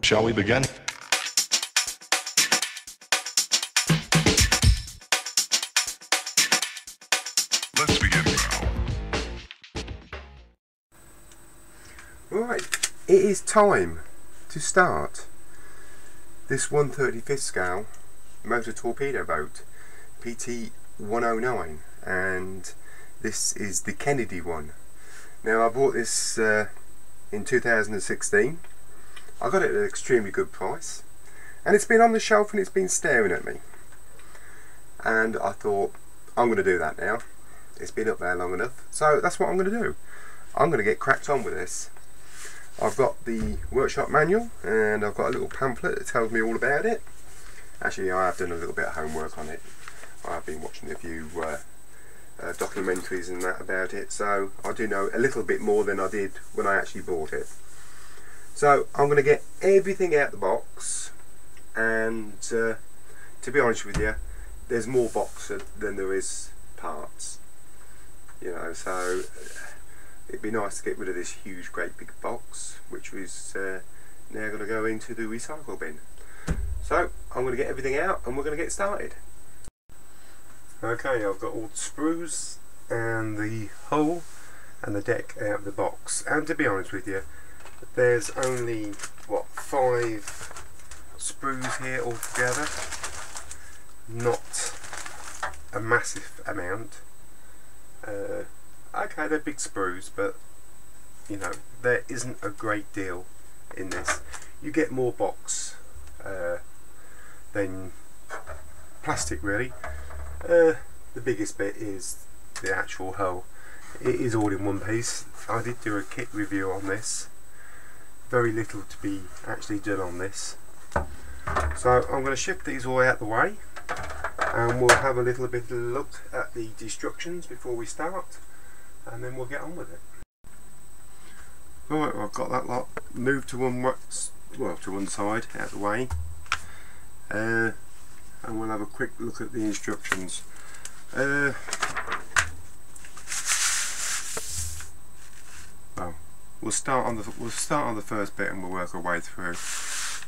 Shall we begin? Let's begin now. Right, it is time to start this 1/35th scale Motor Torpedo Boat PT 109, and this is the Kennedy one. Now, I bought this in 2016. I got it at an extremely good price, and it's been on the shelf and it's been staring at me, and I thought, I'm going to do that now. It's been up there long enough, so that's what I'm going to do. I'm going to get cracked on with this. I've got the workshop manual and I've got a little pamphlet that tells me all about it. Actually, I have done a little bit of homework on it. I've been watching a few documentaries and that about it, so I do know a little bit more than I did when I actually bought it. So I'm going to get everything out the box, and to be honest with you, there's more box than there is parts. You know, so it'd be nice to get rid of this huge, great big box, which is now going to go into the recycle bin. So I'm going to get everything out and we're going to get started. Okay, I've got all the sprues and the hull and the deck out of the box, and to be honest with you, there's only, what, 5 sprues here altogether. Not a massive amount. Okay, they're big sprues, but you know, there isn't a great deal in this. You get more box than plastic, really. The biggest bit is the actual hull. It is all in one piece. I did do a kit review on this. Very little to be actually done on this. So I'm going to shift these all out the way, and we'll have a little bit of a look at the instructions before we start, and then we'll get on with it. Right, well, I've got that lot moved to one side, out the way, and we'll have a quick look at the instructions. Well, we'll start on the first bit and we'll work our way through.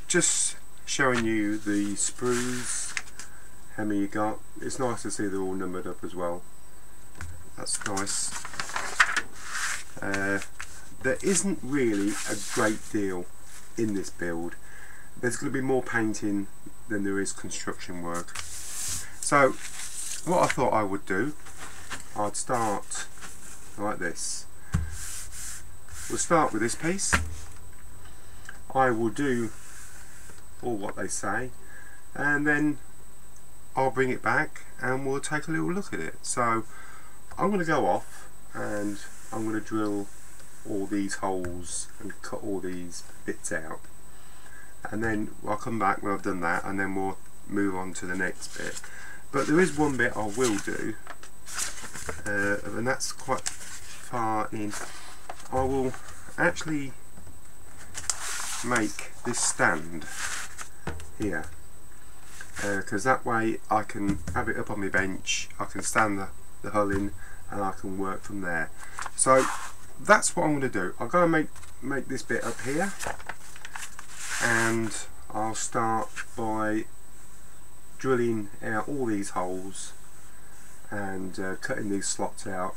Just showing you the sprues, how many you got. It's nice to see they're all numbered up as well. That's nice. There isn't really a great deal in this build. There's going to be more painting than there is construction work. So what I thought I would do, I'd start like this. We'll start with this piece. I will do all what they say, and then I'll bring it back and we'll take a little look at it. So I'm going to go off and I'm going to drill all these holes and cut all these bits out, and then I'll come back when I've done that, and then we'll move on to the next bit. But there is one bit I will do, and that's quite far in. I will actually make this stand here, because that way I can have it up on my bench, I can stand the hull in, and I can work from there. So that's what I'm going to do. I'm going to make this bit up here, and I'll start by drilling out all these holes and cutting these slots out,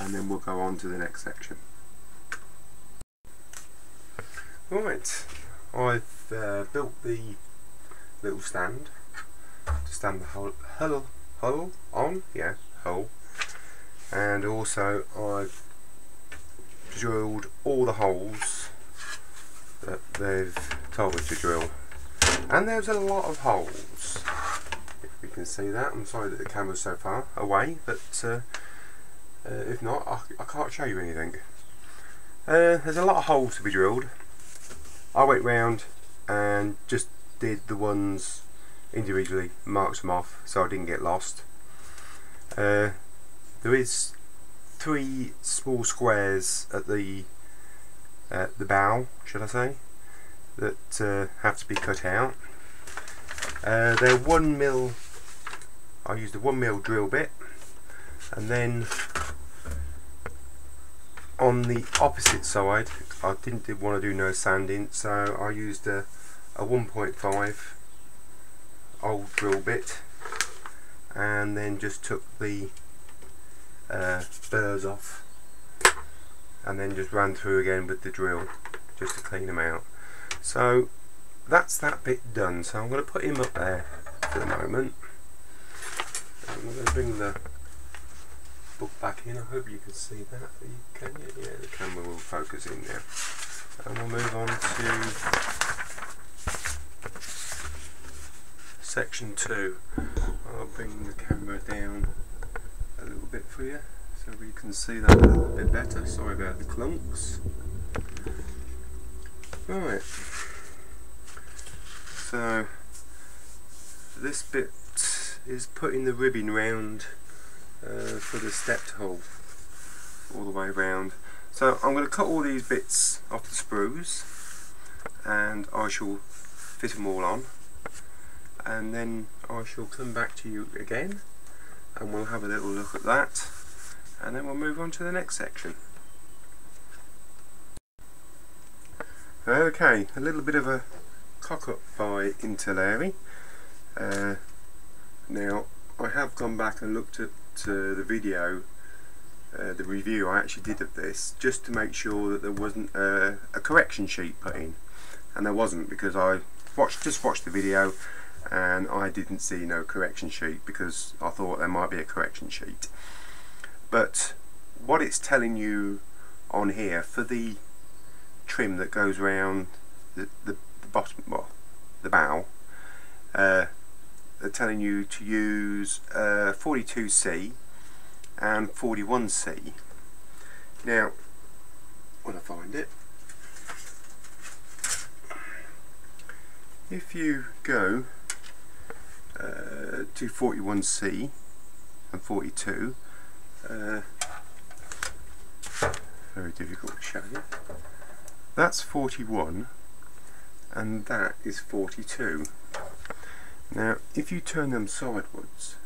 and then we'll go on to the next section. Right, I've built the little stand to stand the hull on, yeah, hull, and also I've drilled all the holes that they've told me to drill, and there's a lot of holes, if we can see that. I'm sorry that the camera's so far away, but if not, I can't show you anything. There's a lot of holes to be drilled. I went round and just did the ones individually, marked them off so I didn't get lost. There is 3 small squares at the bow, should I say, that have to be cut out. They're 1mm. I used a 1mm drill bit, and then on the opposite side I didn't want to do no sanding, so I used a 1.5 old drill bit and then just took the burrs off and then just ran through again with the drill just to clean them out. So that's that bit done, so I'm going to put him up there for the moment. I'm going to bring the book back in. I hope you can see that. Can you? Yeah, the camera will focus in now. And we'll move on to section 2. I'll bring the camera down a little bit for you so we can see that a little bit better. Sorry about the clunks. Right. So this bit is putting the ribbing round for the stepped hole all the way round. So I'm going to cut all these bits off the sprues and I shall fit them all on, and then I shall come back to you again and we'll have a little look at that, and then we'll move on to the next section. Okay, a little bit of a cock-up by ITALERI. Now I have gone back and looked at the video, the review I actually did of this, just to make sure that there wasn't a correction sheet put in, and there wasn't, because I just watched the video and I didn't see no correction sheet because I thought there might be a correction sheet. But what it's telling you on here for the trim that goes around the bottom, well, the bow, they're telling you to use 42C and 41C. Now, when I find it, if you go to 41C and 42, very difficult to show you, that's 41 and that is 42. Now if you turn them sidewards,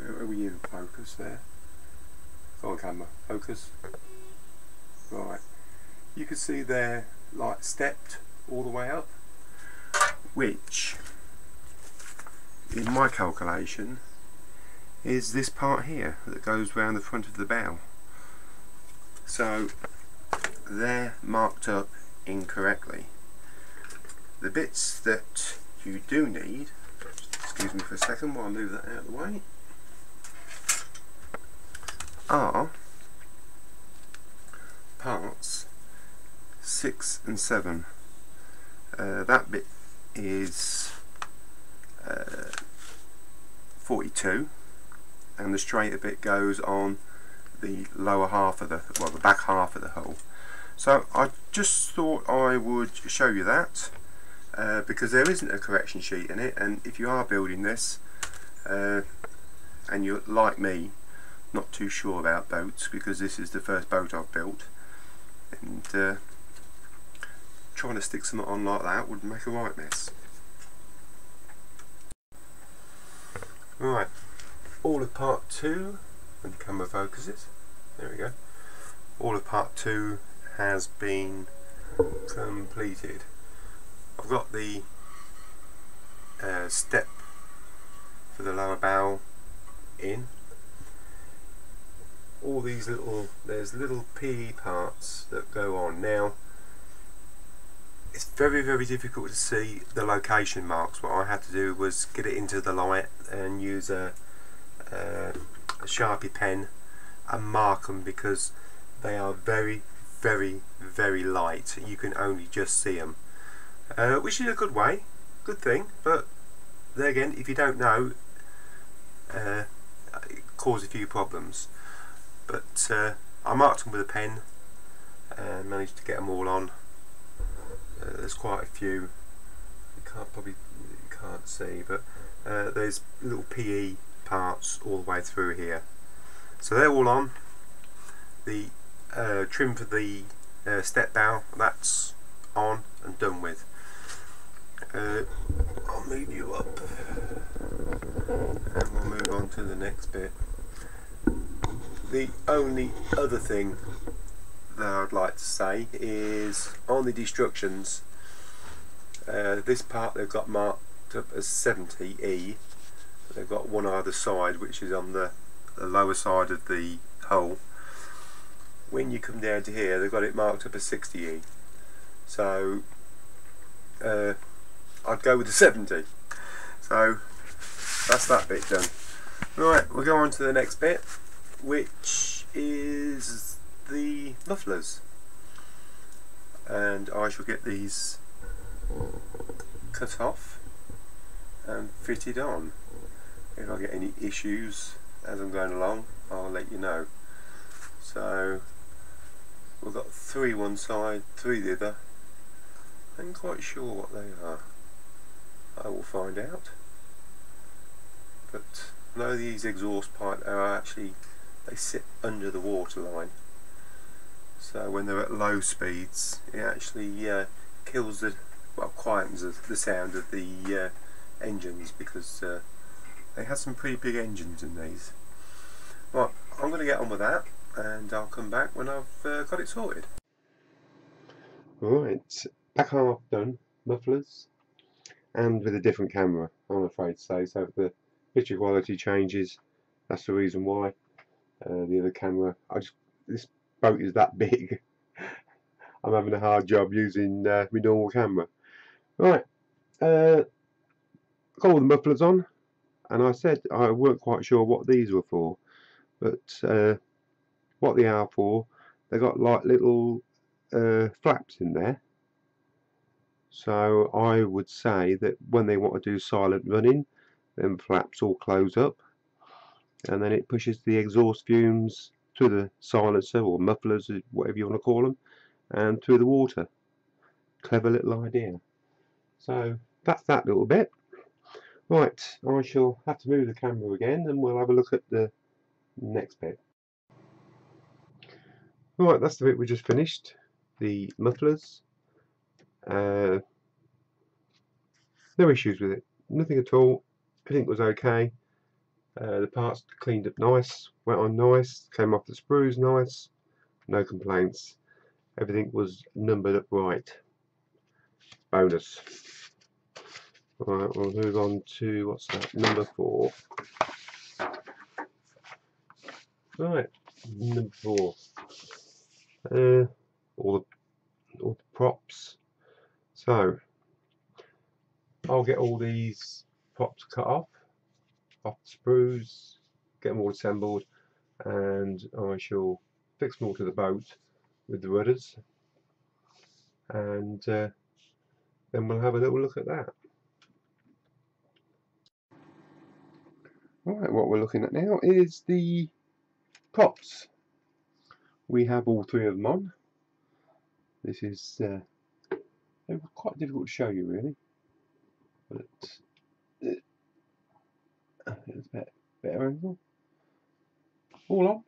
are we in focus there? Go on camera, focus. Right, you can see they're like stepped all the way up, which in my calculation is this part here that goes round the front of the bow. So they're marked up incorrectly. The bits that you do need, excuse me for a second while I move that out of the way, are parts 6 and 7. That bit is 42 and the straighter bit goes on the lower half of the, well, the back half of the hull. So I just thought I would show you that because there isn't a correction sheet in it, and if you are building this and you're like me, not too sure about boats, because this is the first boat I've built, and trying to stick something on like that would make a right mess. Right, all of part 2, when the camera focuses, there we go, all of part 2 has been completed. I've got the step for the lower bow in. All these little, there's little PE parts that go on. Now it's very difficult to see the location marks. What I had to do was get it into the light and use a Sharpie pen and mark them, because they are very light. You can only just see them, which is a good thing, but there again, if you don't know, it causes a few problems. But I marked them with a pen and managed to get them all on. There's quite a few. You can't see, but there's little PE parts all the way through here. So they're all on. The trim for the step bow, that's on and done with. I'll move you up and we'll move on to the next bit. The only other thing that I'd like to say is on the destructions, this part they've got marked up as 70E. They've got one either side, which is on the lower side of the hull. When you come down to here, they've got it marked up as 60E. So I'd go with the 70. So that's that bit done. Right, we'll go on to the next bit, which is the mufflers. And I shall get these cut off and fitted on. If I get any issues as I'm going along, I'll let you know. So we've got 3 one side, 3 the other. I'm not quite sure what they are. I will find out. But I know these exhaust pipes are actually, they sit under the water line. So when they're at low speeds, it actually kills the, well, quietens the sound of the engines, because they have some pretty big engines in these. Right, I'm going to get on with that, and I'll come back when I've got it sorted. Right, back half done, mufflers, and with a different camera, I'm afraid to say. So if the picture quality changes, that's the reason why. The other camera, this boat is that big. I'm having a hard job using my normal camera. Right, got all the mufflers on, and I said I weren't quite sure what these were for, but what they are for, they got like little flaps in there. So I would say that when they want to do silent running, them flaps all close up, and then it pushes the exhaust fumes through the silencer, or mufflers, whatever you want to call them, and through the water. Clever little idea. So that's that little bit. Right, I shall have to move the camera again, and we'll have a look at the next bit. Right, that's the bit we just finished. The mufflers. No issues with it, nothing at all. Everything was okay. The parts cleaned up nice, went on nice, came off the sprues nice, no complaints. Everything was numbered up right. Bonus. Right, we'll move on to, what's that, number 4. Right, number 4. All the props. So I'll get all these props cut off the sprues, get them all assembled, and I shall fix them all to the boat with the rudders, and then we'll have a little look at that. Right, what we're looking at now is the props. We have all 3 of them on. This is quite difficult to show you, really, but it's a better angle. All on,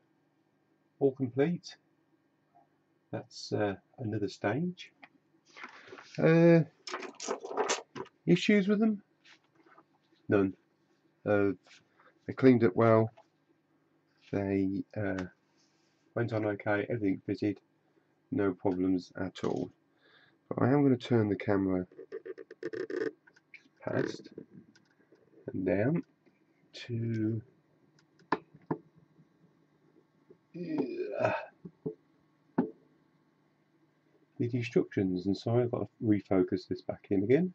all complete. That's another stage. Issues with them? None. They cleaned up well. They went on okay. Everything fitted. No problems at all. But I am going to turn the camera past and down to the instructions, and sorry, I've got to refocus this back in again.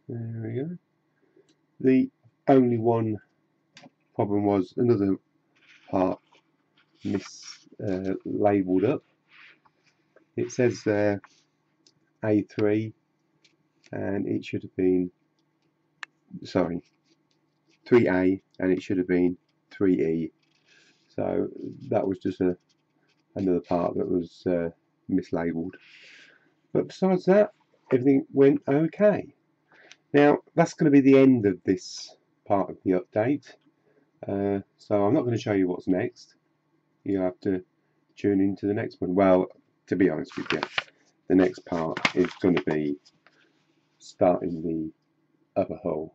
There we go. The only one problem was another part mislabelled up. It says there A3, and it should have been, sorry, 3A, and it should have been 3E. So that was just another part that was mislabelled. But besides that, everything went okay. Now that's going to be the end of this part of the update. So I'm not going to show you what's next. You'll have to tune into the next one. Well, to be honest with you, the next part is going to be starting the upper hull.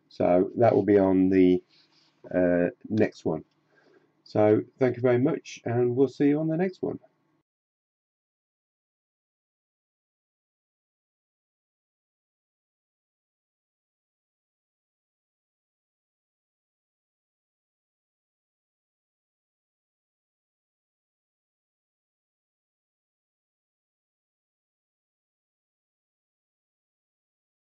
So that will be on the next one. So thank you very much, and we'll see you on the next one.